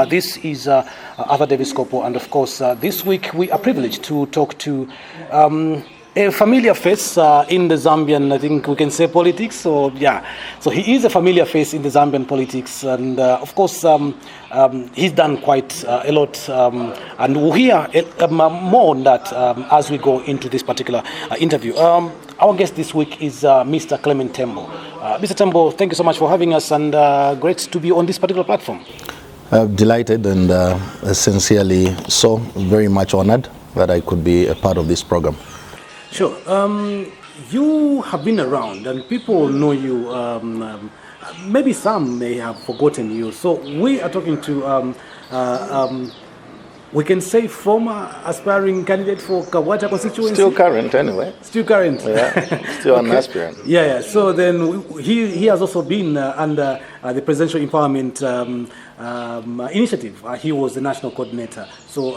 This is Arthur Davies Sikopo, and of course, this week we are privileged to talk to a familiar face in the Zambian, I think we can say, politics. So he is a familiar face in the Zambian politics, and of course, he's done quite a lot, and we'll hear more on that as we go into this particular interview. Our guest this week is Mr. Clement Tembo. Mr. Tembo, thank you so much for having us, and great to be on this particular platform. Delighted and sincerely so, very much honored that I could be a part of this program. Sure. You have been around and people know you. Maybe some may have forgotten you. So we are talking to, we can say, former aspiring candidate for Kabwata constituency. Still current anyway. Still current. Yeah, still an aspirant. Yeah. So then he has also been under the Presidential Empowerment Initiative. He was the national coordinator. So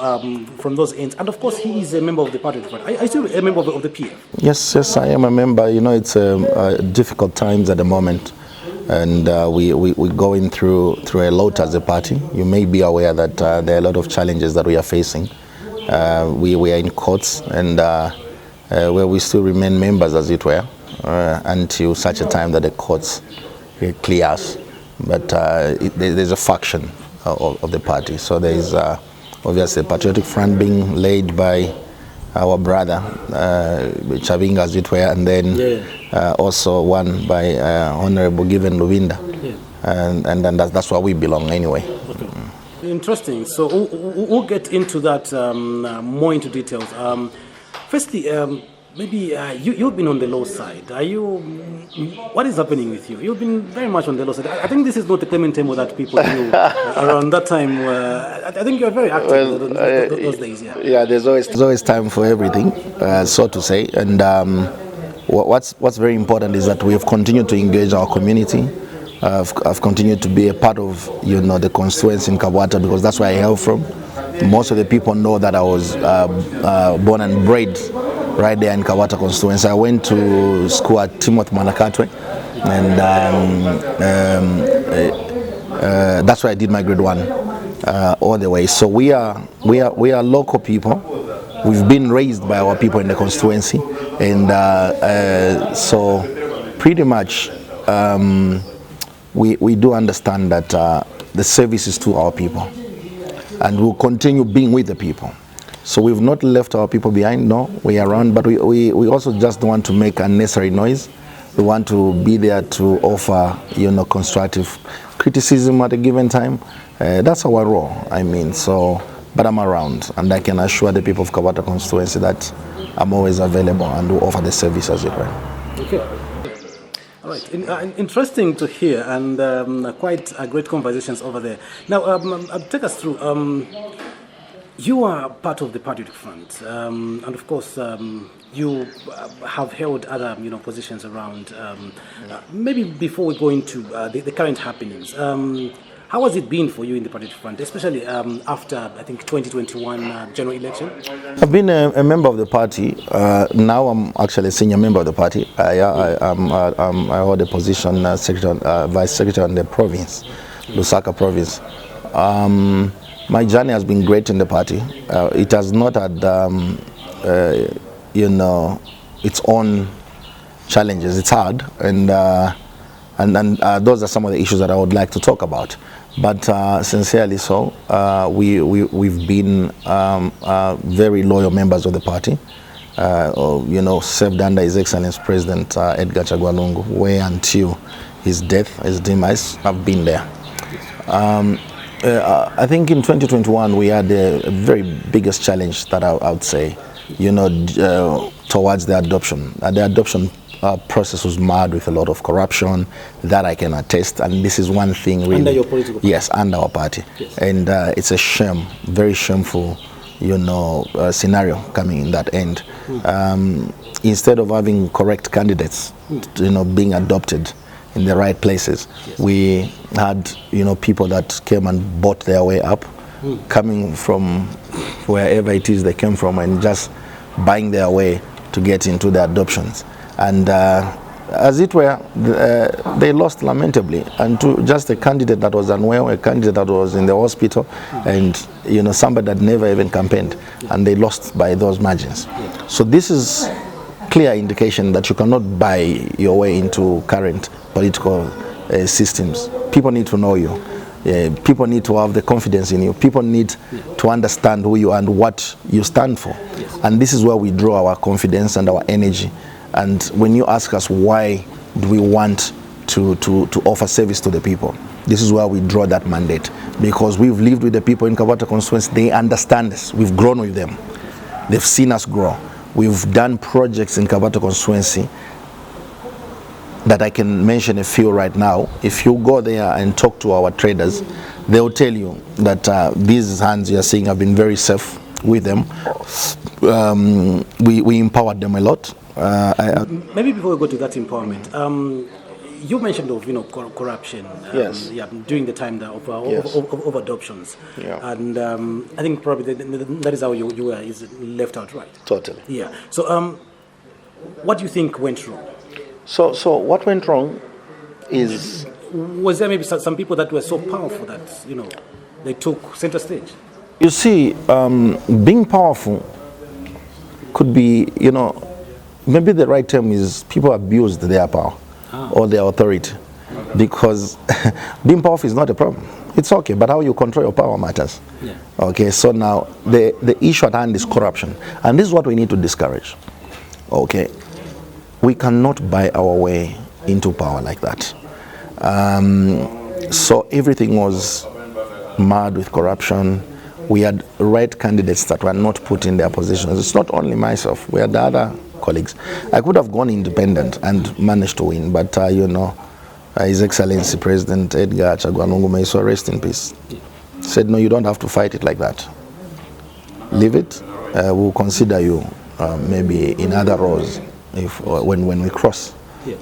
from those ends, and of course he is a member of the party. Are you still a member of the PF? Yes, I am a member. You know, it's difficult times at the moment, and we're going through a lot as a party. You may be aware that there are a lot of challenges that we are facing. We are in courts, and where we still remain members, as it were, until such a time that the courts clear us. But there's a faction of the party. So there is obviously a patriotic front being led by our brother Chaving, as it were, and then also one by Honorable Given Luvinda. And then that's where we belong anyway. Okay. Interesting. So we'll get into that more into details. Firstly, maybe you've been on the low side. What is happening with you? You've been very much on the low side. I think this is not the Clement Tembo that people knew around that time. I think you're very active those days. Yeah, there's always time for everything, so to say. And what's very important is that we have continued to engage our community. I've continued to be a part of the constituency in Kabwata, because that's where I hail from. Most of the people know that I was born and bred right there in Kabwata constituency. I went to school at Timothy Manakatwe, and that's where I did my grade 1 all the way. So we are local people. We've been raised by our people in the constituency, and so pretty much we do understand that the service is to our people, and we'll continue being with the people. So we've not left our people behind. No, we are around, but we also just don't want to make unnecessary noise. We want to be there to offer constructive criticism at a given time. That's our role. But I'm around, and I can assure the people of Kabwata constituency that I'm always available and will offer the service as it were. Okay. All right. Interesting to hear, and quite great conversations over there. Now, take us through. You are part of the Patriotic Front, and of course, you have held other, positions around. Maybe before we go into the current happenings, how has it been for you in the Patriotic Front, especially after, I think, 2021 general election? I've been a member of the party. Now I'm actually a senior member of the party. I hold a position vice secretary in the province, Lusaka province. My journey has been great in the party. It has not had, its own challenges. It's hard, and those are some of the issues that I would like to talk about. But sincerely so, we've been very loyal members of the party. Served under His Excellency President Edgar Chagwa Lungu, where until his death, his demise, I've been there. I think in 2021 we had the very biggest challenge that I would say, towards the adoption. The adoption process was marred with a lot of corruption, that I can attest, and this is one thing really. Under your political party? Yes, under our party. Yes. And it's a shame, very shameful, scenario coming in that end. Instead of having correct candidates, being adopted in the right places, we had people that came and bought their way up, coming from wherever it is they came from, and just buying their way to get into the adoptions. And as it were, they lost lamentably, and to just a candidate that was unwell, a candidate that was in the hospital, and somebody that never even campaigned, and they lost by those margins. So this is clear indication that you cannot buy your way into current political systems. People need to know you. People need to have the confidence in you. People need to understand who you are and what you stand for. And this is where we draw our confidence and our energy. And when you ask us why do we want to offer service to the people, this is where we draw that mandate. Because we've lived with the people in Kabwata constituency, they understand us. We've grown with them. They've seen us grow. We've done projects in Kabwata constituency that I can mention a few right now. If you go there and talk to our traders, they'll tell you that these hands you are seeing have been very safe with them. We empowered them a lot. Maybe before we go to that empowerment, you mentioned of corruption. Yes. During the time of adoptions. Yeah. And I think probably that is how you were is left out, right? Totally. Yeah. So what do you think went wrong? So what went wrong is... Was there maybe some people that were so powerful that, they took center stage? You see, being powerful could be, maybe the right term is people abused their power or their authority. Because being powerful is not a problem. It's okay, but how you control your power matters. Yeah. Okay, so now the issue at hand is corruption. And this is what we need to discourage. Okay. We cannot buy our way into power like that. So everything was marred with corruption. We had right candidates that were not put in their positions. It's not only myself, we had the other colleagues. I could have gone independent and managed to win, but His Excellency President Edgar Chagwanungu Maiso, rest in peace, said, no, you don't have to fight it like that. Leave it. We'll consider you maybe in other roles when we cross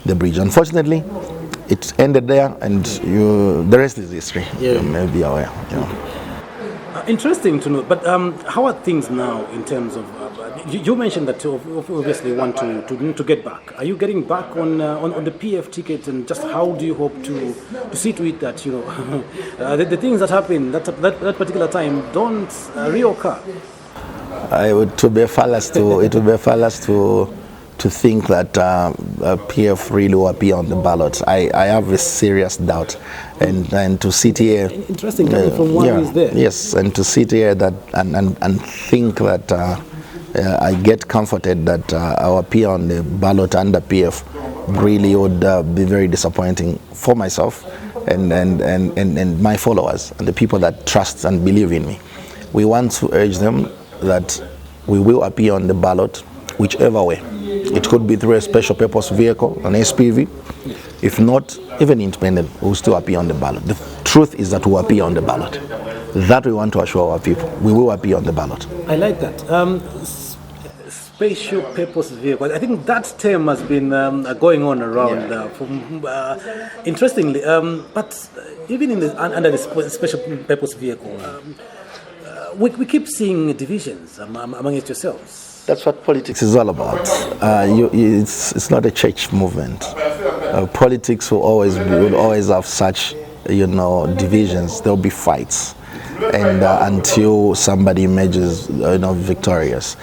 the bridge. Unfortunately, it ended there, and the rest is history. Yeah. You may be aware. Interesting to know. But how are things now in terms of? You mentioned that you obviously want to get back. Are you getting back on the PF ticket, and just how do you hope to see to it that the things that happen that particular time don't reoccur? It would be a fallacy to think that PF really will appear on the ballot. I have a serious doubt, and to sit here. Interesting coming from one who is there. Yes, and to sit here and think that I get comforted that I'll appear on the ballot under PF really would be very disappointing for myself and my followers and the people that trust and believe in me. We want to urge them that we will appear on the ballot whichever way. It could be through a special purpose vehicle, an SPV. If not, even independent, we'll still appear on the ballot. The truth is that we'll appear on the ballot. That we want to assure our people. We will appear on the ballot. I like that. Special purpose vehicle. I think that term has been going on around. Interestingly, but even under the special purpose vehicle, we keep seeing divisions amongst yourselves. That's what politics is all about. It's not a church movement. Politics will always have such divisions. There'll be fights, and until somebody emerges victorious.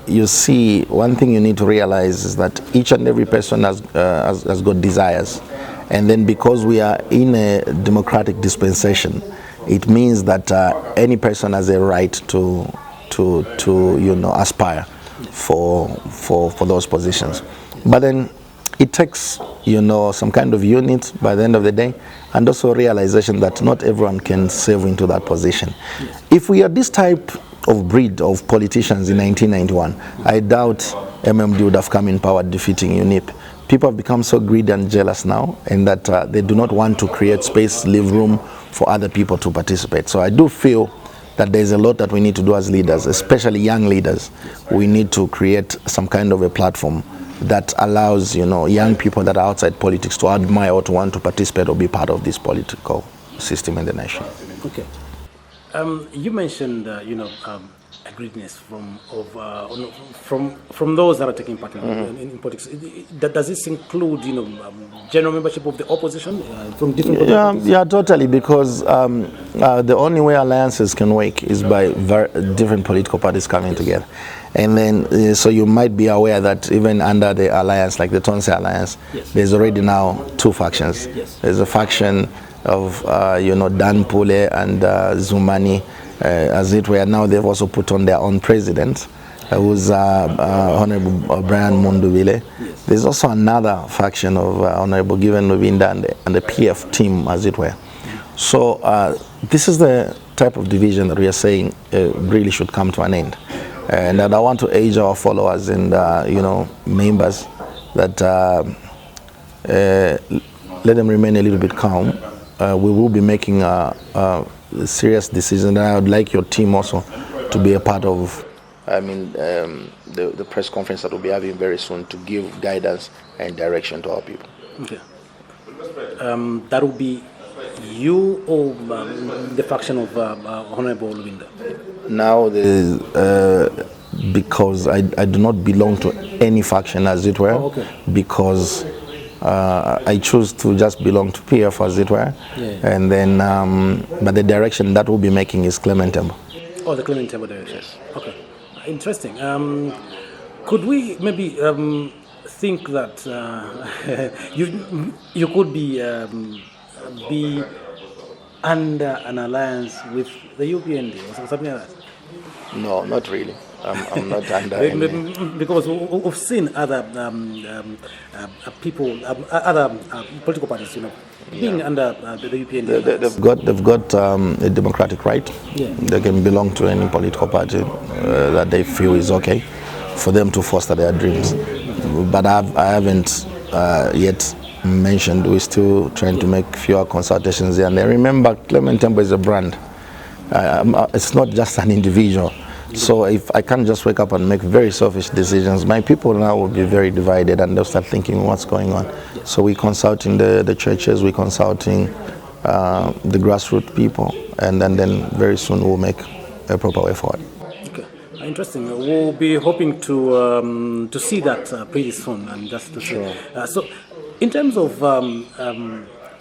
You see, one thing you need to realize is that each and every person has got desires, and then because we are in a democratic dispensation, it means that any person has a right to aspire for those positions. But then it takes some kind of unit by the end of the day, and also realization that not everyone can serve into that position. If we are this type of breed of politicians in 1991, I doubt MMD would have come in power defeating UNIP. People have become so greedy and jealous now, and that they do not want to create space, leave room for other people to participate. So I do feel that there's a lot that we need to do as leaders, especially young leaders. We need to create some kind of a platform that allows young people that are outside politics to admire or to want to participate or be part of this political system in the nation. Okay. You mentioned agreedness from those that are taking part in politics. Does this include, general membership of the opposition from different political parties? Yeah, totally. Because the only way alliances can work is by different political parties coming together. And then, so you might be aware that even under the alliance, like the Tonse Alliance, there's already now two factions. There's a faction of, Dan Pule and Zumani, as it were. Now they've also put on their own president, who's Honorable Brian Munduvile. There's also another faction of Honorable Given Luvinda and the PF team, as it were. So this is the type of division that we are saying really should come to an end. And I want to urge our followers and members that let them remain a little bit calm. We will be making a serious decision, and I would like your team also to be a part of the press conference that we'll be having very soon to give guidance and direction to our people. Okay. That will be you or the faction of Honorable Luvinda? Now, because I do not belong to any faction, as it were, because I choose to just belong to PF, as it were, and then, but the direction that we'll be making is Clement Tembo. Oh, the Clement Tembo direction. Yes. Okay, interesting. Could we maybe think that you could be under an alliance with the UPND or something like that? No, not really. I'm not under any. Because we've seen other people, other political parties, being under the UPND. They've got a democratic right. They can belong to any political party that they feel is okay for them to foster their dreams. But I haven't yet mentioned. We're still trying to make fewer consultations here. And then remember, Clement Tembo is a brand. It's not just an individual. So if I can't just wake up and make very selfish decisions, my people now will be very divided and they'll start thinking what's going on. So we're consulting the churches, we're consulting the grassroots people, and then very soon we'll make a proper way forward. Okay, interesting. We'll be hoping to see that pretty soon, and just to see. So, in terms of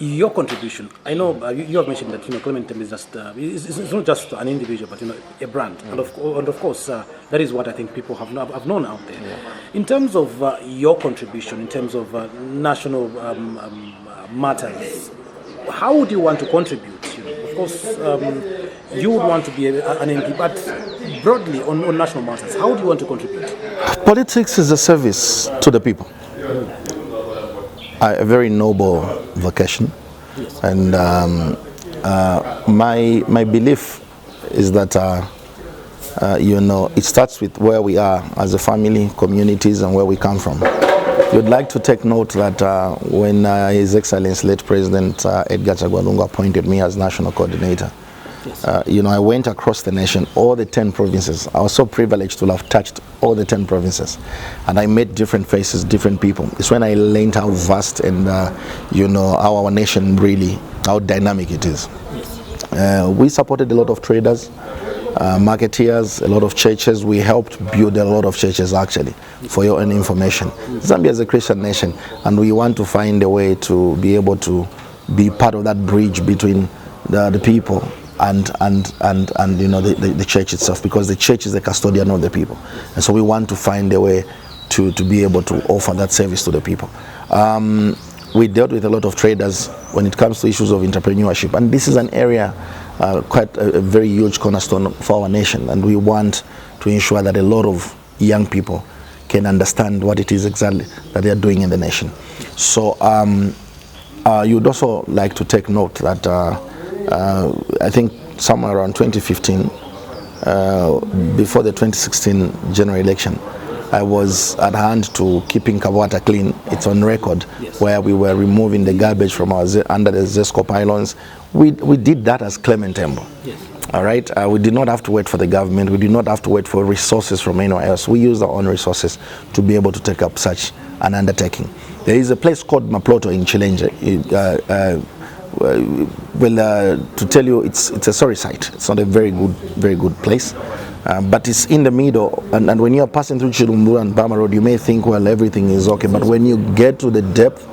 your contribution, I know you have mentioned that Clement Tembo is just it's not just an individual, but a brand, and of course that is what I think people have known out there. In terms of your contribution, in terms of national matters, how would you want to contribute? Of course, you would want to be an MP, but broadly on national matters, how would you want to contribute? Politics is a service to the people. A very noble vocation, and my belief is that it starts with where we are as a family, communities, and where we come from. You'd like to take note that when His Excellency late President Edgar Chagwa appointed me as national coordinator, I went across the nation, all the 10 provinces. I was so privileged to have touched all the 10 provinces. And I met different faces, different people. It's when I learned how vast and, how our nation really, how dynamic it is. We supported a lot of traders, marketeers, a lot of churches. We helped build a lot of churches, actually, for your own information. Zambia is a Christian nation, and we want to find a way to be able to be part of that bridge between the people and the church itself, because the church is the custodian of the people, and so we want to find a way to be able to offer that service to the people. We dealt with a lot of traders when it comes to issues of entrepreneurship, and this is an area quite a very huge cornerstone for our nation, and we want to ensure that a lot of young people can understand what it is exactly that they are doing in the nation. So you'd also like to take note that I think somewhere around 2015, before the 2016 general election, I was at hand to keeping Kabwata clean. It's on record, where we were removing the garbage from under the Zesco pylons. We did that as Clement Tembo. All right, we did not have to wait for the government. We did not have to wait for resources from anywhere else. We used our own resources to be able to take up such an undertaking. There is a place called Maploto in Chilenje. To tell you, it's a sorry site. It's not a very good place. but it's in the middle, and when you're passing through Chirumbu and Bama Road, you may think, well, everything is okay, but when you get to the depth,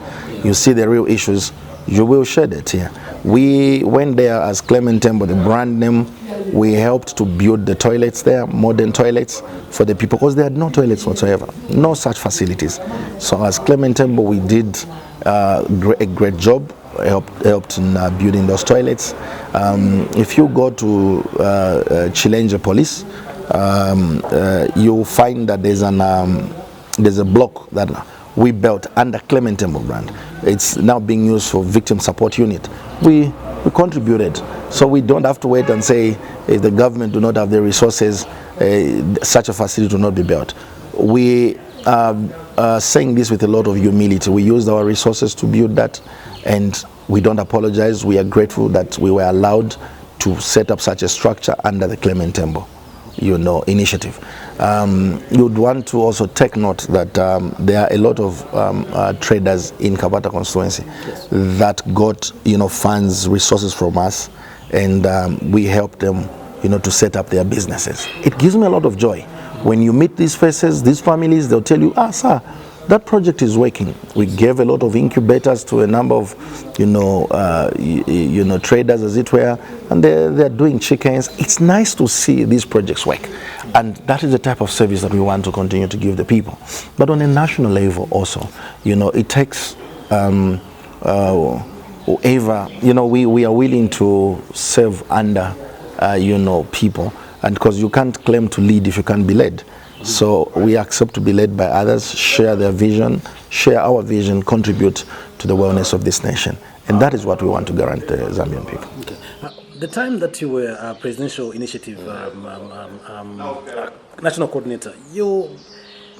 you see the real issues, you will shed it here. We went there as Clement Tembo, the brand name. We helped to build the toilets there, modern toilets for the people, because they had no toilets whatsoever, no such facilities. So as Clement Tembo, we did a great job, helped in building those toilets. If you go to Chilenje Police, you'll find that there's a block that we built under Clement Tembo brand. It's now being used for victim support unit. We contributed, so we don't have to wait and say if the government do not have the resources, such a facility will not be built. We are saying this with a lot of humility. We used our resources to build that, and we don't apologize. We are grateful that we were allowed to set up such a structure under the Clement Tembo, initiative. You'd want to also take note that there are a lot of traders in Kabwata constituency that got funds, resources from us, and we helped them to set up their businesses. It gives me a lot of joy when you meet these faces, these families. They'll tell you, sir, that project is working. We gave a lot of incubators to a number of traders, as it were, and they're doing chickens. It's nice to see these projects work, and that is the type of service that we want to continue to give the people. But on a national level also, it takes whoever, we are willing to serve under people, and because you can't claim to lead if you can't be led. So we accept to be led by others, share their vision, share our vision, contribute to the wellness of this nation. And that is what we want to guarantee the Zambian people. Okay. The time that you were presidential initiative national coordinator, you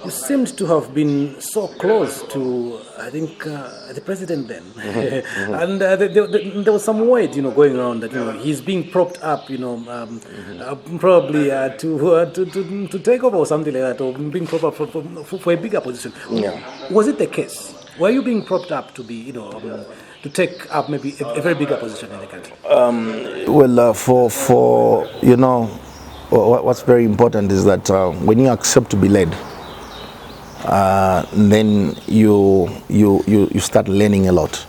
seemed to have been so close to, I think, the president then. And there was some word, going around that, he's being propped up, probably to take over or something like that, or being propped up for a bigger position. Yeah. Was it the case? Were you being propped up to be, to take up maybe a very bigger position in the country? What's very important is that when you accept to be led, then you start learning a lot.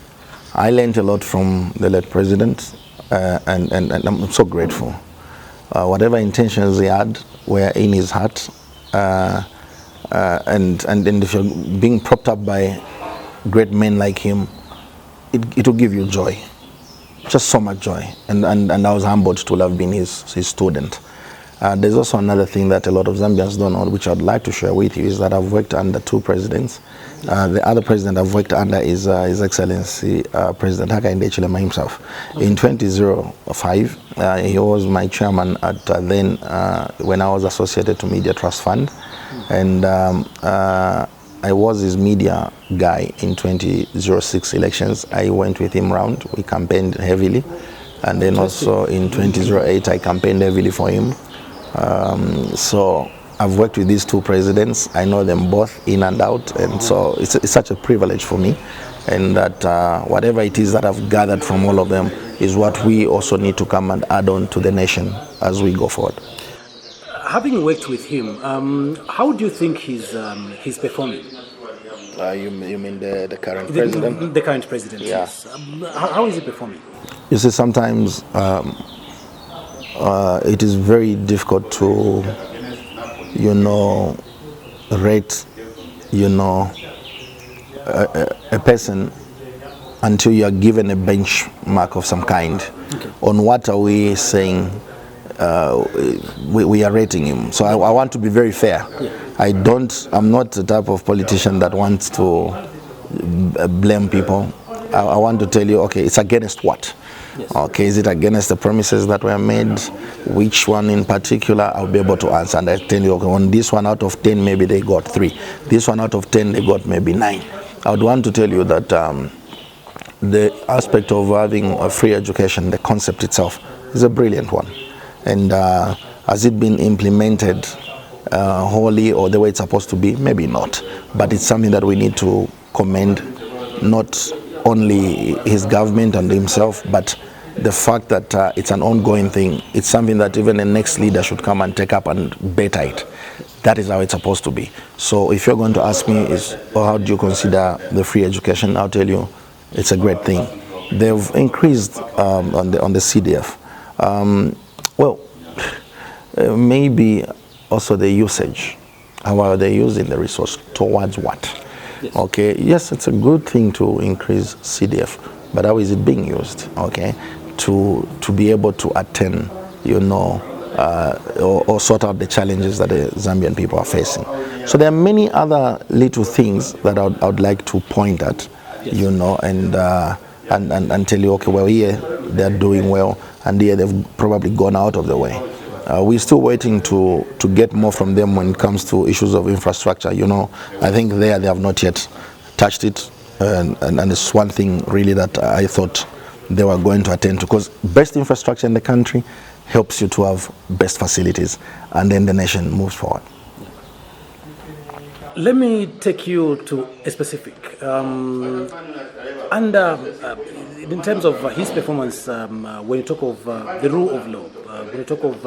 I learned a lot from the late president, and I'm so grateful. Whatever intentions he had were in his heart, and if you're being propped up by great men like him, it will give you joy, just so much joy. And I was humbled to have been his student. There's also another thing that a lot of Zambians don't know, which I'd like to share with you, is that I've worked under two presidents. The other president I've worked under is His Excellency President Hakainde Hichilema himself. In 2005, he was my chairman at then when I was associated to Media Trust Fund, and I was his media guy in 2006 elections. I went with him round. We campaigned heavily, and then also in 2008 I campaigned heavily for him. So I've worked with these two presidents. I know them both in and out, and so it's such a privilege for me, and that whatever it is that I've gathered from all of them is what we also need to come and add on to the nation as we go forward. Having worked with him, how do you think he's performing? You mean the current president? The current president, yeah. Yes. How is he performing? You see, sometimes it is very difficult to, rate, a person until you are given a benchmark of some kind. Okay. On what are we saying? We are rating him. So I want to be very fair. Yeah. I'm not the type of politician that wants to blame people. I want to tell you, okay, it's against what? Yes. Okay, is it against the promises that were made? Which one in particular I'll be able to answer? And I tell you, okay, on this one out of 10, maybe they got 3. This one out of 10, they got maybe 9. I would want to tell you that the aspect of having a free education, the concept itself, is a brilliant one. And has it been implemented wholly or the way it's supposed to be? Maybe not. But it's something that we need to commend, not only his government and himself, but the fact that it's an ongoing thing, it's something that even the next leader should come and take up and better it. That is how it's supposed to be. So if you're going to ask me, how do you consider the free education? I'll tell you, it's a great thing. They've increased on the CDF. Maybe also the usage. How are they using the resource towards what? Yes. Okay. Yes, it's a good thing to increase CDF, but how is it being used? Okay, to be able to attend, or sort out the challenges that the Zambian people are facing. So there are many other little things that I would like to point at, yes. And tell you, okay, well, here they're doing well, and here they've probably gone out of the way. We're still waiting to get more from them when it comes to issues of infrastructure. I think they have not yet touched it, and it's one thing really that I thought they were going to attend to, because best infrastructure in the country helps you to have best facilities, and then the nation moves forward. Let me take you to a specific. In terms of his performance, when you talk of the rule of law, when you talk of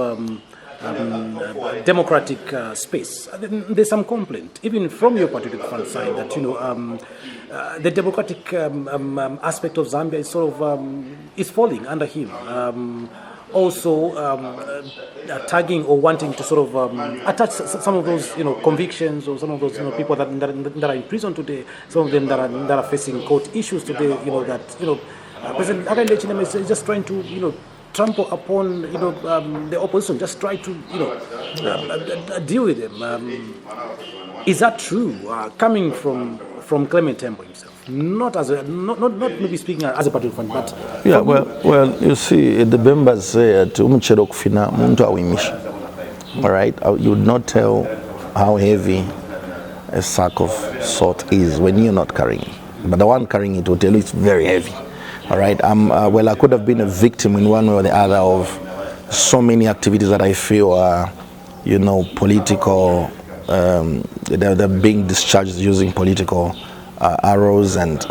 democratic space, there's some complaint, even from your particular front side, that the democratic aspect of Zambia is sort of is falling under him. Also tagging or wanting to sort of attach some of those convictions, or some of those people that are in prison today, some of them that are facing court issues today, that President Akandechinem is just trying to trample upon the opposition, just try to deal with them. Is that true, coming from Clement Tembo himself? Not maybe speaking as a party friend, but yeah. Well, you see, the members say at umuchero kufina muntu awimisha. All right, you would not tell how heavy a sack of salt is when you're not carrying it, but the one carrying it will tell you it's very heavy. All right. I could have been a victim in one way or the other of so many activities that I feel are, political. They're being discharged using political arrows and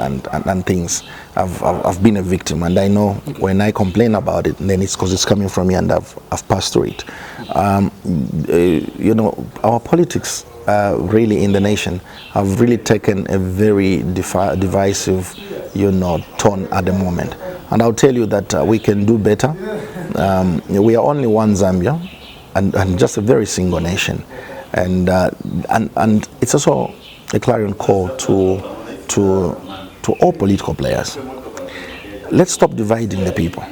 things. I've been a victim, and I know when I complain about it, then it's because it's coming from me, and I've passed through it. Our politics really in the nation have really taken a very divisive tone at the moment, and I'll tell you that we can do better. We are only one Zambia, and just a very single nation, and it's also a clarion call to all political players. Let's stop dividing the people.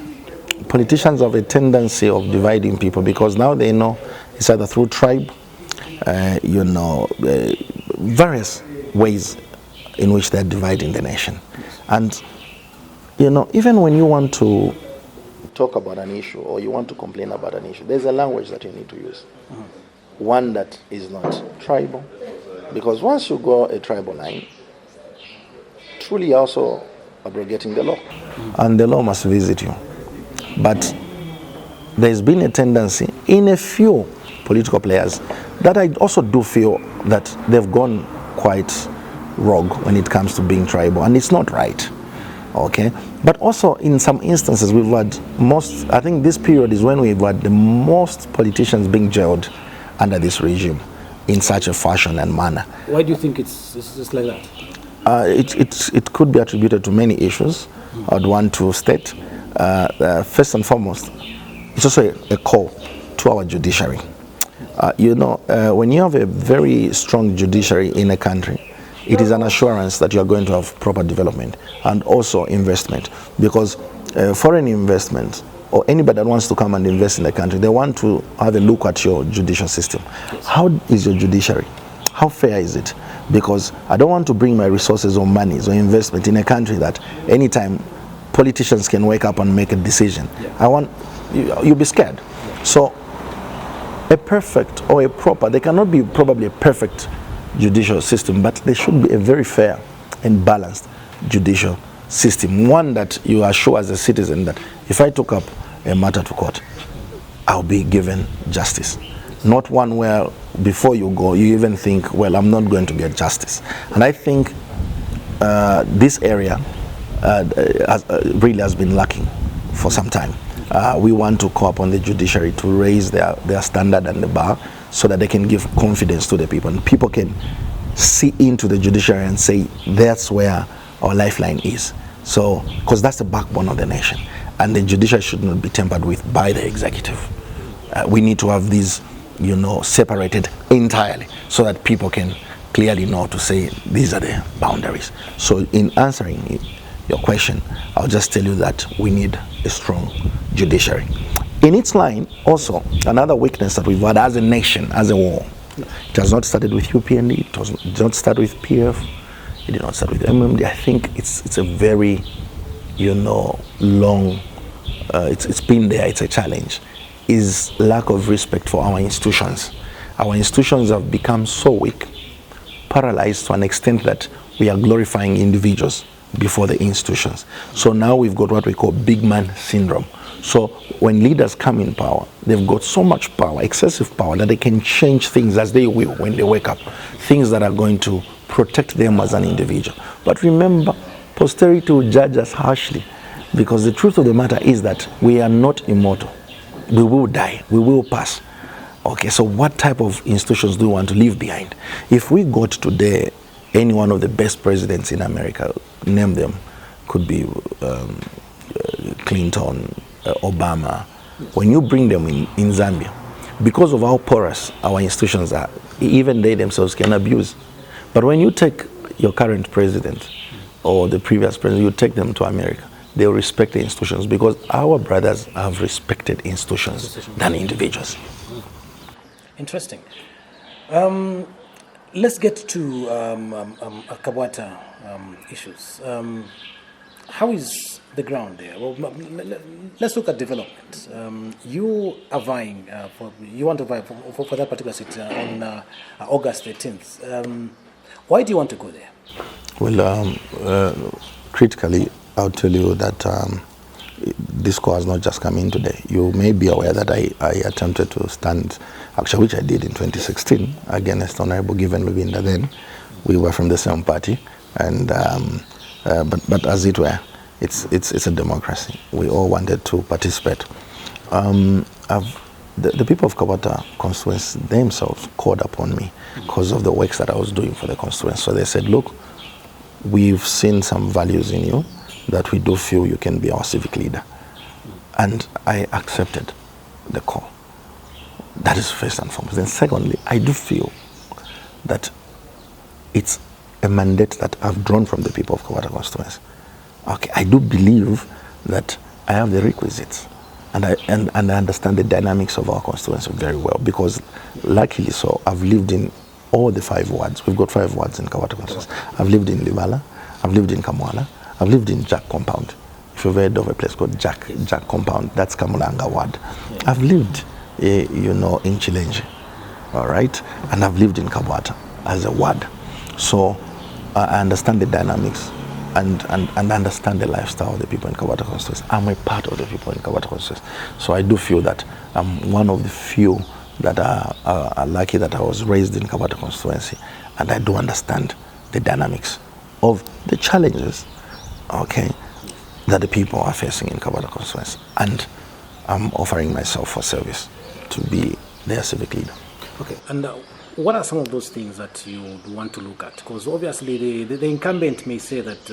Politicians have a tendency of dividing people because now they know it's either through tribe, various ways in which they're dividing the nation. And even when you want to talk about an issue or you want to complain about an issue, there's a language that you need to use. Mm-hmm. One that is not tribal, because once you go a tribal line, truly you're also abrogating the law. Mm-hmm. And the law must visit you. But there's been a tendency in a few political players that I also do feel that they've gone quite rogue when it comes to being tribal, and it's not right. Okay, but also in some instances we've had I think this period is when we've had the most politicians being jailed under this regime in such a fashion and manner. Why do you think it's just like that? It could be attributed to many issues. I'd want to state first and foremost, it's also a call to our judiciary. When you have a very strong judiciary in a country, it is an assurance that you are going to have proper development and also investment, because foreign investment or anybody that wants to come and invest in the country, they want to have a look at your judicial system. How is your judiciary? How fair is it? Because I don't want to bring my resources or money or investment in a country that anytime politicians can wake up and make a decision. You'll be scared. So a perfect or a proper, there cannot be probably a perfect judicial system, but there should be a very fair and balanced judicial system. One that you are sure as a citizen that if I took up a matter to court, I'll be given justice. Not one where before you go, you even think, well, I'm not going to get justice. And I think this area really has been lacking for some time. We want to call upon the judiciary to raise their standard and the bar so that they can give confidence to the people, and people can see into the judiciary and say that's where our lifeline is. So, because that's the backbone of the nation, and the judiciary should not be tampered with by the executive. We need to have these, separated entirely so that people can clearly know to say these are the boundaries. So in answering your question, I'll just tell you that we need a strong judiciary. In its line, also, another weakness that we've had as a nation, as a whole, it has not started with UPND, it did not start with PF, it did not start with MMD. I think it's a very, long, it's been there, it's a challenge, is lack of respect for our institutions. Our institutions have become so weak, paralyzed to an extent that we are glorifying individuals before the institutions. So now we've got what we call big man syndrome. So when leaders come in power, they've got so much power, excessive power, that they can change things as they will when they wake up, things that are going to protect them as an individual. But remember, posterity will judge us harshly, because the truth of the matter is that we are not immortal. We will die, we will pass. Okay, so what type of institutions do we want to leave behind? If we got today any one of the best presidents in America, name them, could be Clinton, Obama, when you bring them in Zambia, because of how porous our institutions are, even they themselves can abuse. But when you take your current president or the previous president, you take them to America, they will respect the institutions, because our brothers have respected institutions than individuals. Interesting. Let's get to Kabwata issues. How is the ground there? Well, let's look at development. You are vying you want to vie for that particular seat on August 18th. Why do you want to go there? Well, critically, I'll tell you that this call has not just come in today. You may be aware that I attempted to stand, actually, which I did in 2016, against Honorable Given Lubinda. Then we were from the same party, and but as it were, it's a democracy. We all wanted to participate. The people of Kabwata constituency themselves called upon me because of the works that I was doing for the constituency. So they said, look, we've seen some values in you that we do feel you can be our civic leader. And I accepted the call. That is first and foremost. And secondly, I do feel that it's a mandate that I've drawn from the people of Kabwata constituency. Okay, I do believe that I have the requisites, and I understand the dynamics of our constituency very well, because luckily so I've lived in all the 5 wards. We've got 5 wards in Kabwata constituency. I've lived in Libala, I've lived in Kamwala, I've lived in Jack Compound. If you've heard of a place called Jack Compound, that's Kamulanga ward. Yeah. I've lived, in Chilenje, all right? And I've lived in Kabwata as a ward. So I understand the dynamics and understand the lifestyle of the people in Kabwata constituency. I'm a part of the people in Kabwata constituency. So I do feel that I'm one of the few that are lucky that I was raised in Kabwata constituency, and I do understand the dynamics of the challenges, okay, that the people are facing in Kabwata constituency, and I'm offering myself for service to be their civic leader. Okay, and what are some of those things that you would want to look at? Because obviously the incumbent may say that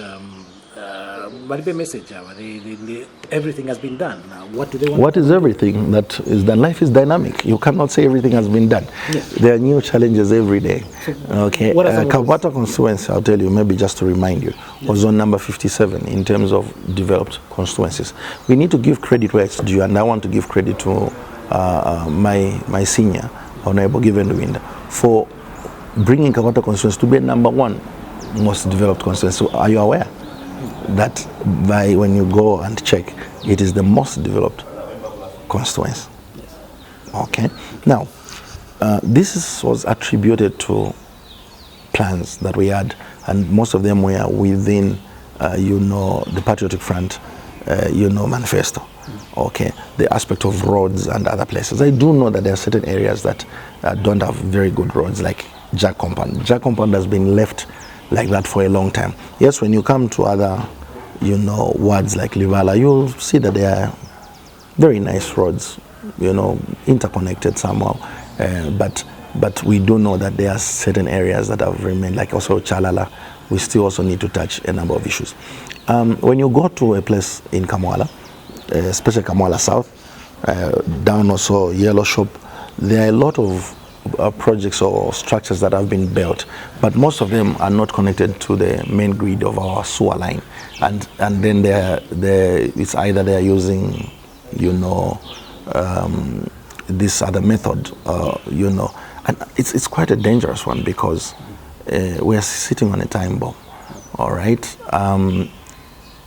everything has been done. What do they want? What is everything that is done? Life is dynamic. You cannot say everything has been done. Yes. There are new challenges every day. Okay. Kabwata constituency, I'll tell you, maybe just to remind you, was on number 57 in terms of developed constituencies. We need to give credit where it's due, and I want to give credit to my senior, Honorable Given Lubinda, for bringing Kabwata constituency to be number 1 most developed constituency. So are you aware that when you go and check, it is the most developed constituency? Okay. Now, this was attributed to plans that we had, and most of them were within, the Patriotic Front, manifesto. Okay, the aspect of roads and other places. I do know that there are certain areas that don't have very good roads, like Jack Compound. Jack Compound has been left like that for a long time. Yes, when you come to other wards like Livala, you'll see that they are very nice roads, interconnected somehow. But we do know that there are certain areas that have remained, like also Chalala. We still also need to touch a number of issues. When you go to a place in Kamwala, especially Kamwala South, down also Yellow Shop, there are a lot of projects or structures that have been built, but most of them are not connected to the main grid of our sewer line, and then it's either they are using this other method, and it's quite a dangerous one, because we are sitting on a time bomb. All right,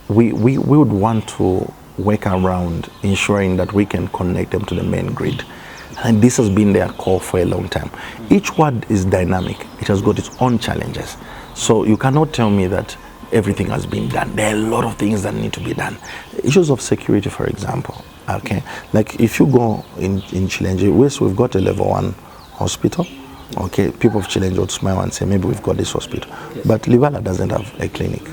we would want to work around ensuring that we can connect them to the main grid. And this has been their call for a long time. Each ward is dynamic. It has got its own challenges. So you cannot tell me that everything has been done. There are a lot of things that need to be done. Issues of security, for example. Okay, like if you go in Chilenge West, we've got a level 1 hospital. Okay, people of Chilenge would smile and say, maybe we've got this hospital. Yes. But Livala doesn't have a clinic.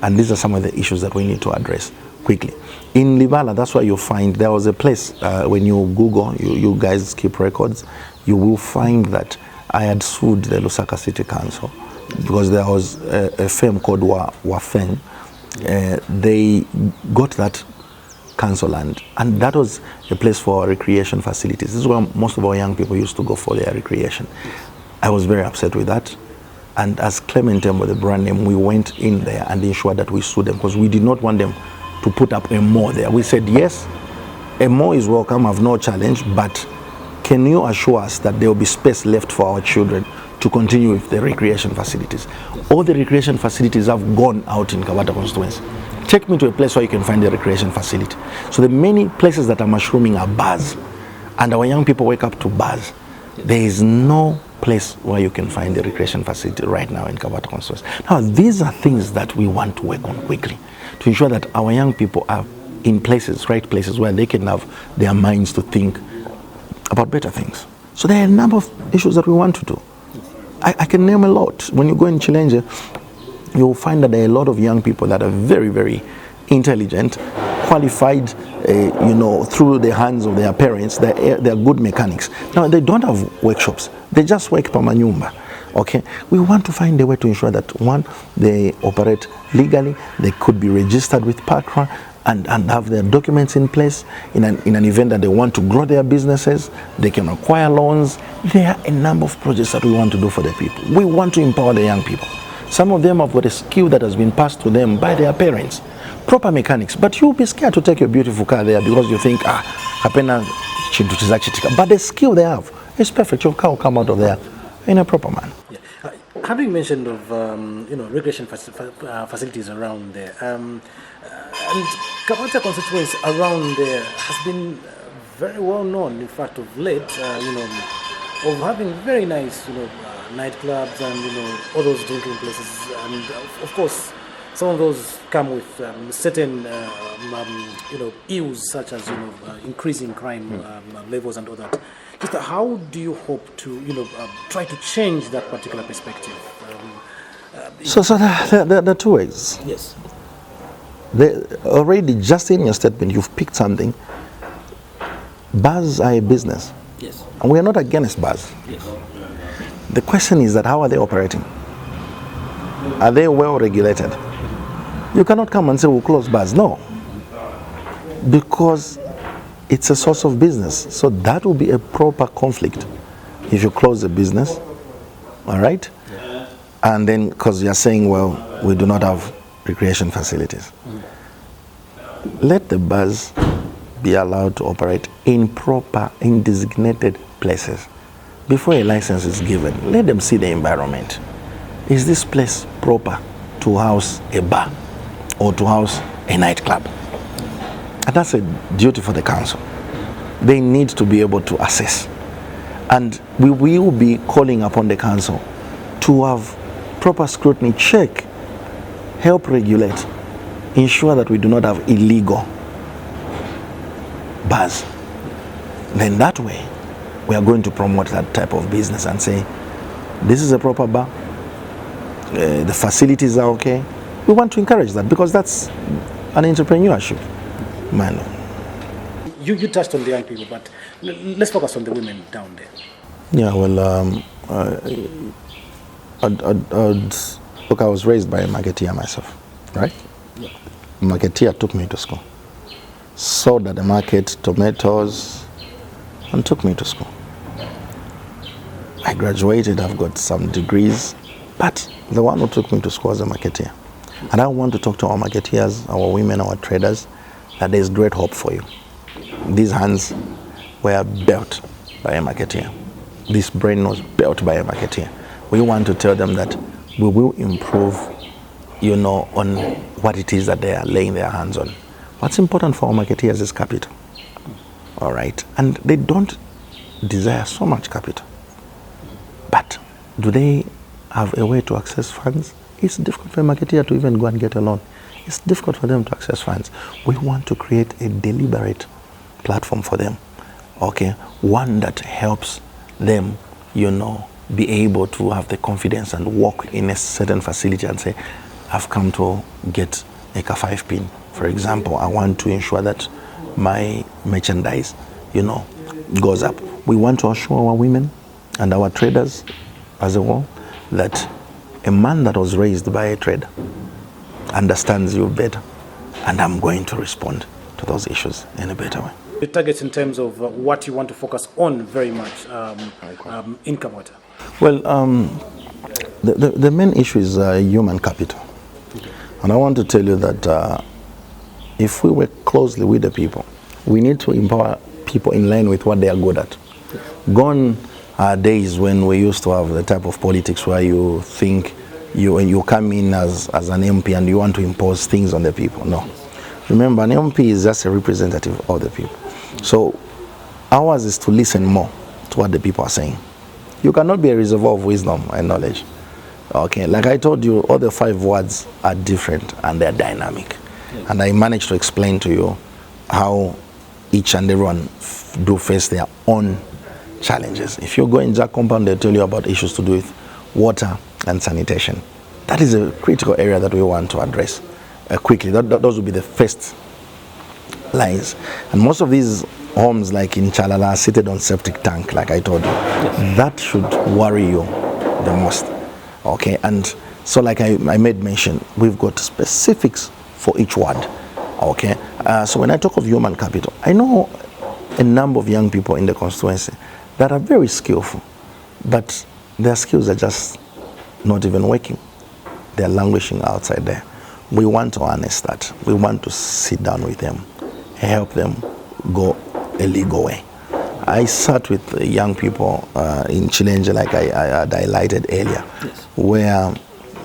And these are some of the issues that we need to address quickly. In Livala, that's why you find there was a place, when you Google, you guys keep records, you will find that I had sued the Lusaka City Council because there was a firm called Wafeng. They got that council land, and that was a place for recreation facilities. This is where most of our young people used to go for their recreation. I was very upset with that. And as Clement Tembo, the brand name, we went in there and ensured that we sued them, because we did not want them to put up a mall there. We said, yes, a mall is welcome, I have no challenge, but can you assure us that there will be space left for our children to continue with the recreation facilities? Yes. All the recreation facilities have gone out in Kabwata constituency. Take me to a place where you can find a recreation facility. So the many places that are mushrooming are bars, and our young people wake up to bars. Yes. There is no place where you can find a recreation facility right now in Kabwata constituency. Now, these are things that we want to work on quickly, to ensure that our young people are in places, right places, where they can have their minds to think about better things. So there are a number of issues that we want to do. I can name a lot. When you go in Chilenge, you'll find that there are a lot of young people that are very, very intelligent, qualified, through the hands of their parents. They're good mechanics. Now, they don't have workshops. They just work pamanyumba. Okay, we want to find a way to ensure that, one, they operate legally, they could be registered with PACRA and have their documents in place. In an event that they want to grow their businesses, they can acquire loans. There are a number of projects that we want to do for the people. We want to empower the young people. Some of them have got a skill that has been passed to them by their parents, proper mechanics, but you'll be scared to take your beautiful car there because you think, hapena chintu chizachitika. But the skill they have is perfect. Your car will come out of there in a proper manner. Yeah. Having mentioned of recreation facilities around there, and Kabwata constituency around there has been very well known, in fact, of late, of having very nice, nightclubs and all those drinking places, and of course, some of those come with certain ills such as increasing crime levels and all that. Just how do you hope to try to change that particular perspective? So there are two ways. Yes. Already, just in your statement, you've picked something. Bars are a business. Yes. And we are not against bars. Yes. The question is that how are they operating? Are they well regulated? You cannot come and say we'll close bars. No. Because it's a source of business. So that will be a proper conflict if you close the business. All right? Yeah. And then, because you're saying, well, we do not have recreation facilities. Let the bars be allowed to operate in designated places. Before a license is given, let them see the environment. Is this place proper to house a bar or to house a nightclub? And that's a duty for the council. They need to be able to assess. And we will be calling upon the council to have proper scrutiny, check, help regulate, ensure that we do not have illegal bars. Then that way, we are going to promote that type of business and say, this is a proper bar, the facilities are okay, we want to encourage that because that's an entrepreneurship manual. You touched on the young people, but let's focus on the women down there. Yeah, well, look, I was raised by a marketeer myself, right? Yeah. A marketeer took me to school, sold at the market tomatoes, and took me to school. I graduated, I've got some degrees, but the one who took me to school was a marketeer. And I want to talk to our marketeers, our women, our traders, that there's great hope for you. These hands were built by a marketeer. This brain was built by a marketeer. We want to tell them that we will improve, on what it is that they are laying their hands on. What's important for our marketeers is capital. All right. And they don't desire so much capital. But do they have a way to access funds? It's difficult for a marketeer to even go and get a loan. It's difficult for them to access funds. We want to create a deliberate platform for them, okay? One that helps them, be able to have the confidence and walk in a certain facility and say, I've come to get a 5 pin. For example, I want to ensure that my merchandise, goes up. We want to assure our women and our traders as a whole that a man that was raised by a trader understands you better, and I'm going to respond to those issues in a better way. The targets in terms of what you want to focus on very much in Kabwata? Well, the main issue is human capital. Okay. And I want to tell you that if we work closely with the people, we need to empower people in line with what they are good at. Gone are days when we used to have the type of politics where you think you come in as an MP and you want to impose things on the people. No. Remember, an MP is just a representative of the people. So ours is to listen more to what the people are saying. You cannot be a reservoir of wisdom and knowledge. Okay, like I told you, all the 5 words are different and they're dynamic. Yes. And I managed to explain to you how each and everyone do face their own challenges. If you go in Jack compound, they tell you about issues to do with water and sanitation. That is a critical area that we want to address quickly. Those will be the first lines. And most of these homes, like in Chalala, are seated on septic tank, like I told you. Yes. That should worry you the most. Okay, and so like I made mention, we've got specifics for each ward. Okay, so when I talk of human capital, I know a number of young people in the constituency that are very skillful, but their skills are just not even working. They're languishing outside there. We want to harness that. We want to sit down with them, help them go a legal way. I sat with young people in Challenge, like I highlighted earlier, yes, where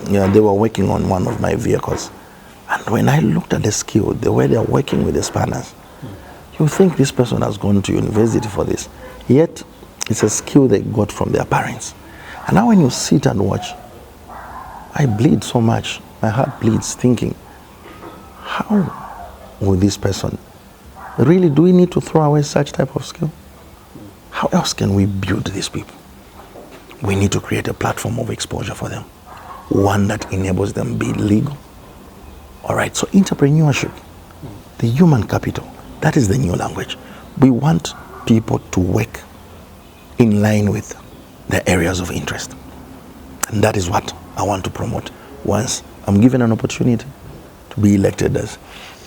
they were working on one of my vehicles. And when I looked at the skill, the way they're working with the spanners, you think this person has gone to university for this. Yet, it's a skill they got from their parents. And now when you sit and watch, I bleed so much. My heart bleeds thinking, how will this person, really, do we need to throw away such type of skill? How else can we build these people? We need to create a platform of exposure for them. One that enables them to be legal. All right, so entrepreneurship, the human capital, that is the new language. We want people to work in line with their areas of interest. And that is what I want to promote once I'm given an opportunity to be elected as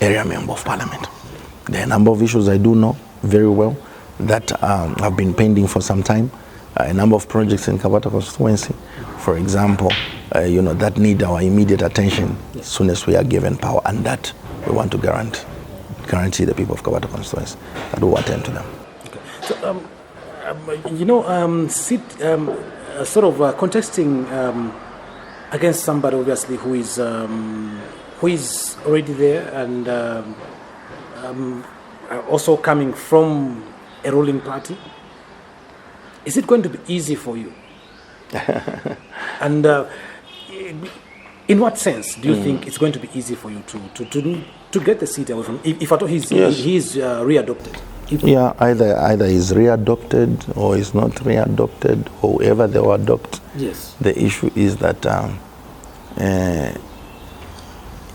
area member of parliament. There are a number of issues I do know very well that have been pending for some time. A number of projects in Kabwata constituency, for example, that need our immediate attention as soon as we are given power, and that we want to guarantee the people of Kabwata constituency that we will attend to them. Okay. So, contesting against somebody obviously who is already there and also coming from a ruling party. Is it going to be easy for you? And in what sense do you think it's going to be easy for you to get the seat away from? If at all he's readopted. Yeah, either he's readopted or he's not readopted, or whoever they will adopt. Yes. The issue is that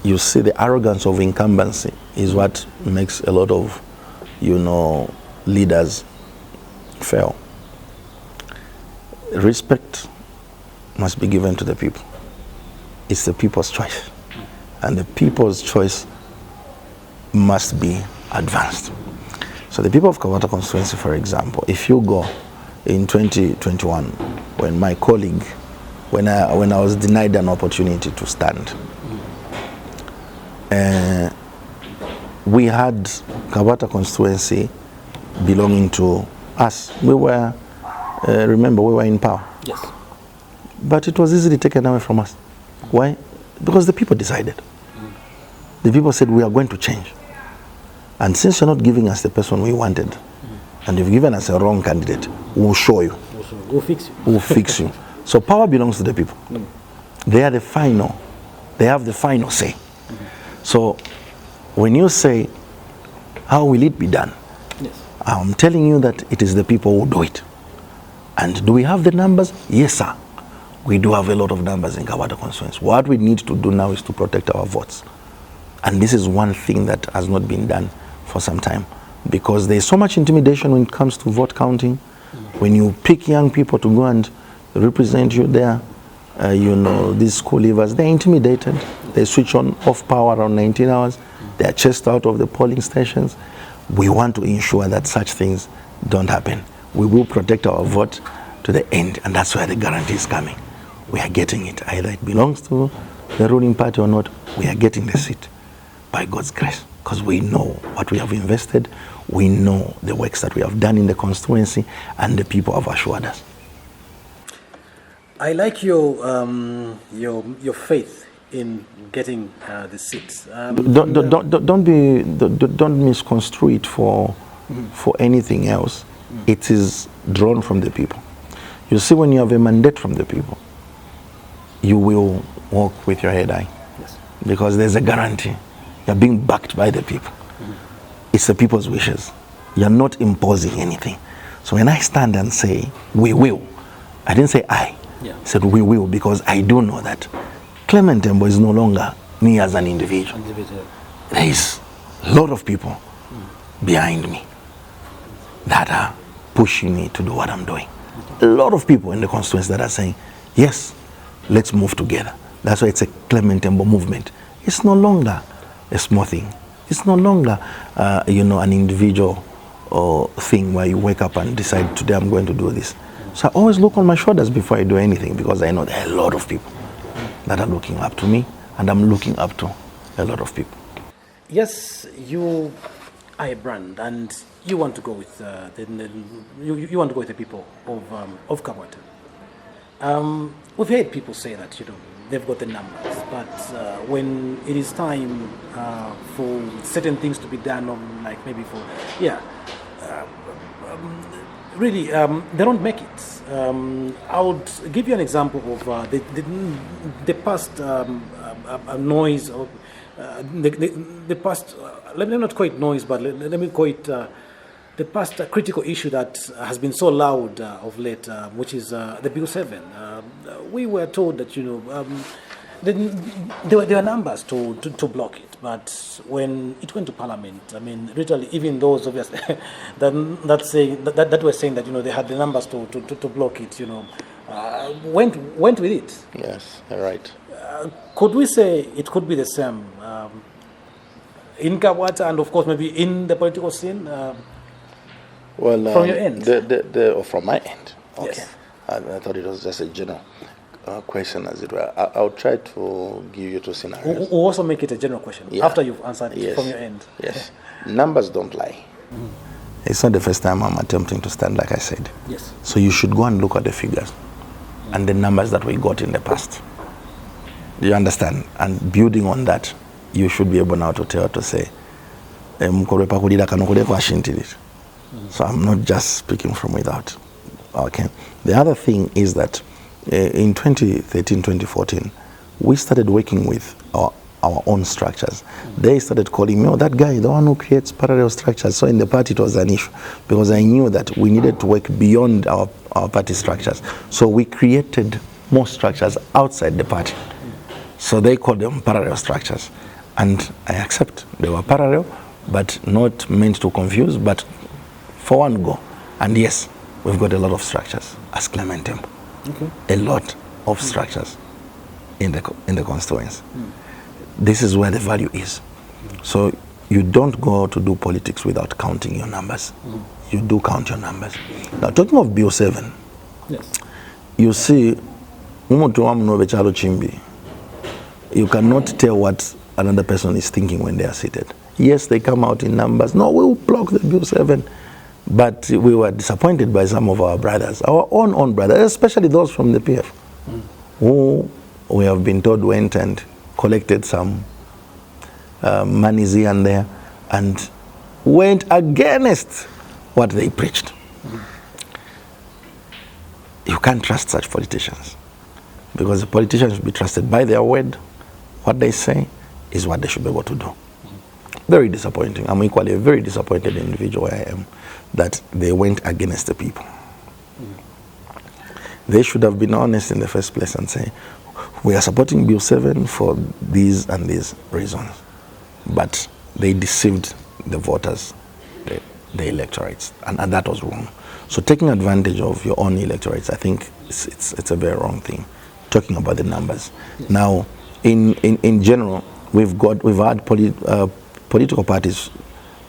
you see the arrogance of incumbency is what makes a lot of, leaders fail. Respect must be given to the people. It's the people's choice. And the people's choice must be advanced. So the people of Kabwata constituency, for example, if you go in 2021, when my colleague, when I was denied an opportunity to stand, we had Kabwata constituency belonging to us. We were, remember, we were in power. Yes. But it was easily taken away from us. Why? Because the people decided. The people said, we are going to change. And since you're not giving us the person we wanted, and you've given us a wrong candidate, we'll show you. We'll fix you. We'll fix you. So power belongs to the people. They are the final. They have the final say. So when you say, how will it be done? Yes. I'm telling you that it is the people who do it. And do we have the numbers? Yes, sir. We do have a lot of numbers in Kabwata constituency. What we need to do now is to protect our votes. And this is one thing that has not been done for some time, because there's so much intimidation when it comes to vote counting. When you pick young people to go and represent you there, these school leavers, they're intimidated. They switch on off power around 19 hours. They're chased out of the polling stations. We want to ensure that such things don't happen. We will protect our vote to the end, and that's where the guarantee is coming. We are getting it. Either it belongs to the ruling party or not, we are getting the seat by God's grace, because we know what we have invested, we know the works that we have done in the constituency, and the people have assured us. I like your faith in getting the seats. Don't misconstrue it for anything else. It is drawn from the people. You see, when you have a mandate from the people, you will walk with your head high. Yes. Because there's a guarantee. You're being backed by the people. It's the people's wishes. You're not imposing anything. So when I stand and say, we will, I didn't say I. Yeah. I said we will, because I do know that Clement Tembo is no longer me as an individual. There is a lot of people behind me that are pushing me to do what I'm doing. A lot of people in the constituency that are saying, yes, let's move together. That's why it's a Clement Tembo movement. It's no longer a small thing. It's no longer, an individual thing where you wake up and decide, today I'm going to do this. So I always look on my shoulders before I do anything, because I know there are a lot of people that are looking up to me, and I'm looking up to a lot of people. Yes, you are a brand, and you want to go with you want to go with the people of Kabwata. We've heard people say that they've got the numbers, but when it is time for certain things to be done, really, they don't make it. I would give you an example of the past noise, or the past, let me not call it noise, but let me call it the past critical issue that has been so loud of late, which is the Bill 7. We were told that, there were numbers to block it, but when it went to Parliament, I mean, literally, even those obviously that were saying that they had the numbers to block it, went with it. Yes, you're right. Could we say it could be the same in Kabwata, and of course maybe in the political scene? From your end, from my end. Okay. Yes. I thought it was just a general question, as it were. I'll try to give you two scenarios. We'll also make it a general question after you've answered it from your end. Yes. Numbers don't lie. It's not the first time I'm attempting to stand, like I said. Yes. So you should go and look at the figures and the numbers that we got in the past. Do you understand? And building on that, you should be able now to say, so I'm not just speaking from without. Okay. The other thing is that in 2013, 2014, we started working with our own structures. They started calling me, that guy, the one who creates parallel structures. So in the party, it was an issue, because I knew that we needed to work beyond our party structures. So we created more structures outside the party. So they called them parallel structures. And I accept they were parallel, but not meant to confuse, but for one go. And yes, we've got a lot of structures as Clement Tembo. Okay. A lot of structures in the constituency. This is where the value is. So you don't go to do politics without counting your numbers. You do count your numbers. Now, talking of Bill 7, yes, you see, you cannot tell what another person is thinking when they are seated. Yes, they come out in numbers. No, we will block the Bill 7. But we were disappointed by some of our brothers, our own brothers, especially those from the PF, who we have been told went and collected some monies here and there and went against what they preached. You can't trust such politicians, because the politicians should be trusted by their word. What they say is what they should be able to do. Very disappointing. I'm equally a very disappointed individual I am that they went against the people. They should have been honest in the first place and say, we are supporting Bill 7 for these and these reasons. But they deceived the voters, the electorates, and that was wrong. So taking advantage of your own electorates, I think it's a very wrong thing. Talking about the numbers. Yes. Now, in general, we've had political parties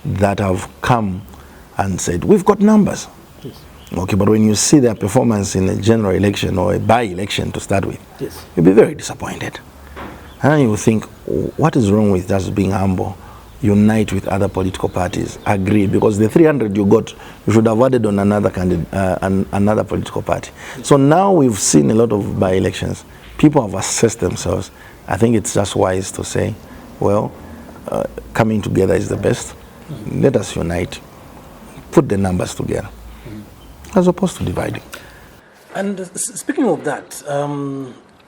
that have come and said, we've got numbers. Yes. Okay, but when you see their performance in a general election or a by-election to start with, yes, you'll be very disappointed. And you will think, what is wrong with just being humble? Unite with other political parties, agree, because the 300 you got, you should have added on another candidate, another political party. Yes. So now we've seen a lot of by-elections. People have assessed themselves. I think it's just wise to say, well, coming together is the best. Let us unite, put the numbers together, as opposed to dividing. And speaking of that,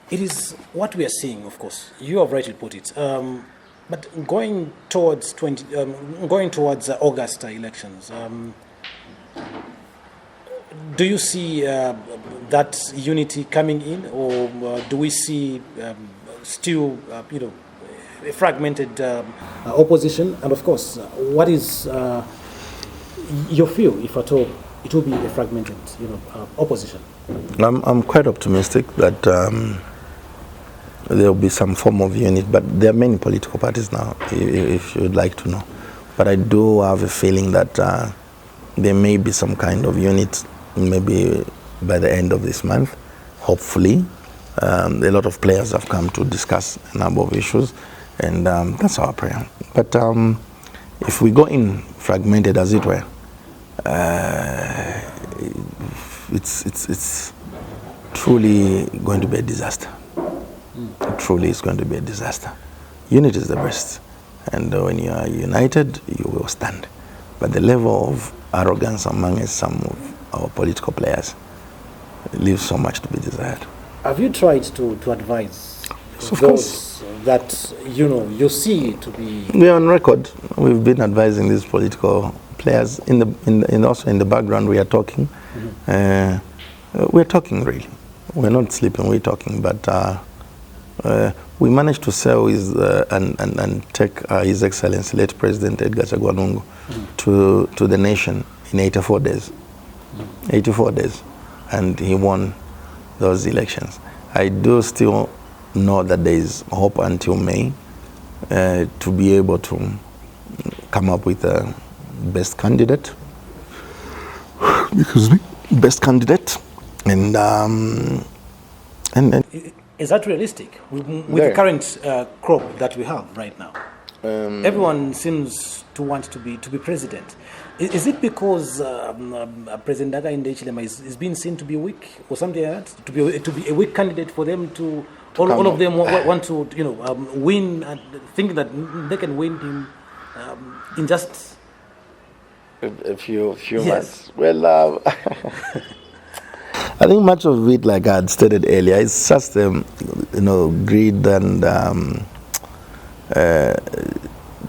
it is what we are seeing, of course. You have rightly put it. But going towards August elections, do you see that unity coming in, or do we see still, a fragmented opposition? And of course, what is your feel, if at all, it will be a fragmented, opposition? I'm quite optimistic that there will be some form of unit, but there are many political parties now, if you would like to know. But I do have a feeling that there may be some kind of unit, maybe by the end of this month, hopefully. A lot of players have come to discuss a number of issues, and that's our prayer. But if we go in fragmented, as it were, it's truly going to be a disaster. Truly, it's going to be a disaster. Unity is the best, and when you are united, you will stand. But the level of arrogance among some of our political players leaves so much to be desired. Have you tried to advise those that you see to be? We are on record. We've been advising these political players. Also in the background, we are talking. We're talking really. We're not sleeping. We're talking, but. We managed to sell and take His Excellency, late President Edgar Chagwa Lungu, to the nation in 84 days. 84 days. And he won those elections. I do still know that there is hope until May to be able to come up with a best candidate. Excuse me. Best candidate. And is that realistic with the current crop that we have right now? Everyone seems to want to be president. Is it because President Hakainde Hichilema is being seen to be weak or something like that? To be a weak candidate for them to all of them want to win and think that they can win him in just a few months. Well. I think much of it, like I had stated earlier, is just greed, and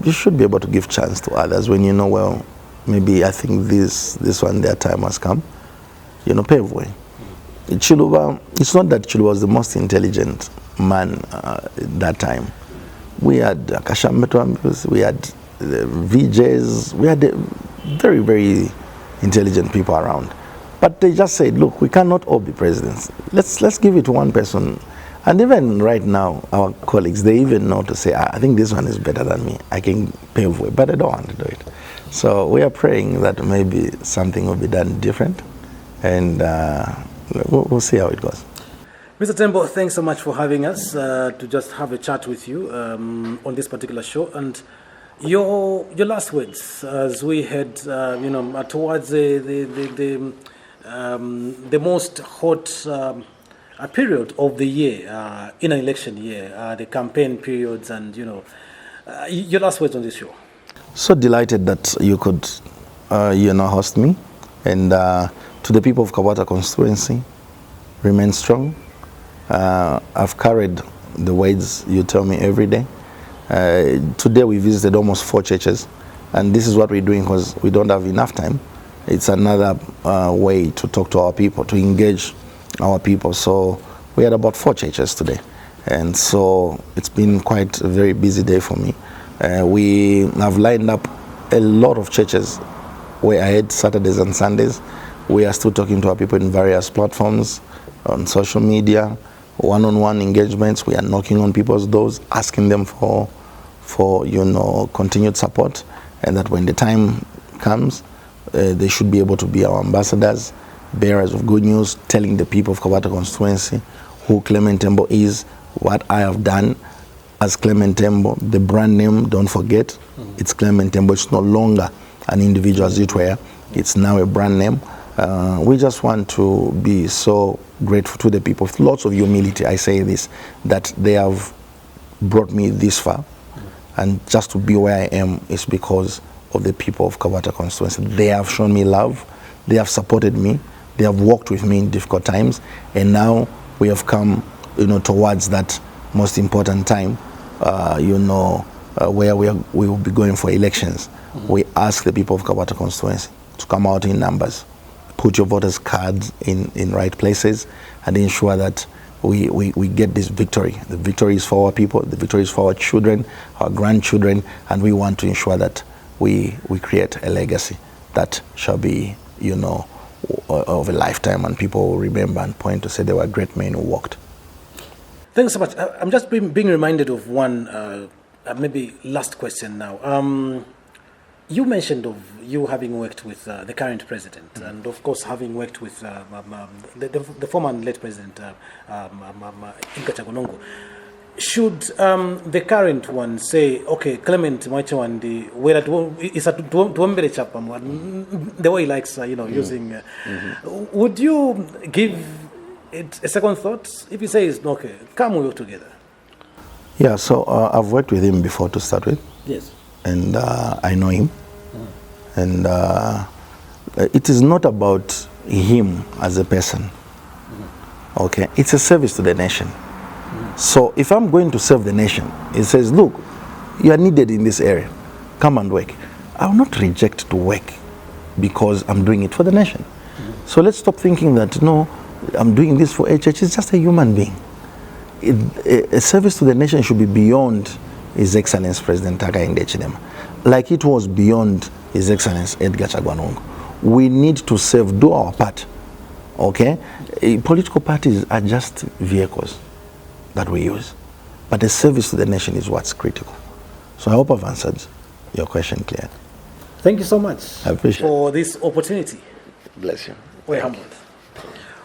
you should be able to give chance to others when well, maybe I think this one, their time has come. Pave way. Chiluba, it's not that Chiluba was the most intelligent man that time, We had Kashambetuambus, we had VJs, we had very, very intelligent people around. But they just said, look, we cannot all be presidents. Let's give it to one person. And even right now, our colleagues, they even know to say, I think this one is better than me. I can pave way, but they don't want to do it. So we are praying that maybe something will be done different, and we'll see how it goes. Mr. Tembo, thanks so much for having us to just have a chat with you on this particular show. And your last words as we head, towards the most hot period of the year in an election year, the campaign periods, and your last words on this show. So delighted that you could, host me, and to the people of Kabwata constituency, remain strong. I've carried the words you tell me every day. Today we visited almost 4 churches, and this is what we're doing because we don't have enough time. It's another way to talk to our people, to engage our people. So we had about 4 churches today, and so it's been quite a very busy day for me. We have lined up a lot of churches where I had Saturdays and Sundays. We are still talking to our people in various platforms, on social media, one-on-one engagements. We are knocking on people's doors, asking them for continued support, and that when the time comes, they should be able to be our ambassadors, bearers of good news, telling the people of Kabwata constituency who Clement Tembo is, what I have done as Clement Tembo. The brand name, don't forget, it's Clement Tembo. It's no longer an individual as it were. It's now a brand name. We just want to be so grateful to the people, with lots of humility. I say this, that they have brought me this far, and just to be where I am is because of the people of Kabwata constituency. They have shown me love, they have supported me, they have walked with me in difficult times, and now we have come, towards that most important time, where we will be going for elections. We ask the people of Kabwata constituency to come out in numbers, put your voters' cards in right places, and ensure that we get this victory. The victory is for our people, the victory is for our children, our grandchildren, and we want to ensure that we create a legacy that shall be, of a lifetime, and people will remember and point to say they were great men who walked. Thanks so much. I'm just being reminded of one, maybe last question now. You mentioned of you having worked with the current president, and of course having worked with the former and late president, Inka Chagonongo. Should the current one say, okay, Clement Mwachawandi, the way he likes, using, would you give it a second thought if he says, okay, come we work together? Yeah, so I've worked with him before to start with. Yes. And I know him. And it is not about him as a person. Okay, it's a service to the nation. So if I'm going to serve the nation, it says, look, you are needed in this area, come and work. I will not reject to work because I'm doing it for the nation. So let's stop thinking that, no, I'm doing this for HH. It's just a human being. A service to the nation should be beyond His Excellency President Hakainde Hichilema, like it was beyond His Excellency Edgar Chagwanongo. We need to serve, do our part. Okay? Political parties are just vehicles that we use, but the service to the nation is what's critical. So I hope I've answered your question clearly. Thank you so much I appreciate for this opportunity. Bless you. We're humbled.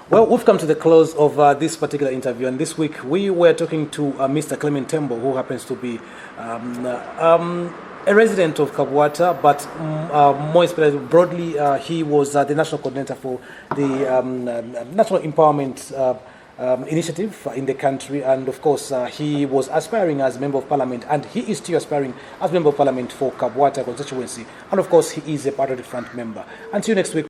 Well, we've come to the close of this particular interview, and this week we were talking to Mr. Clement Tembo, who happens to be a resident of Kabwata, but more especially broadly, he was the national coordinator for the National Empowerment Initiative in the country, and of course he was aspiring as Member of Parliament, and he is still aspiring as Member of Parliament for Kabwata constituency, and of course he is a Patriotic Front member. Until next week.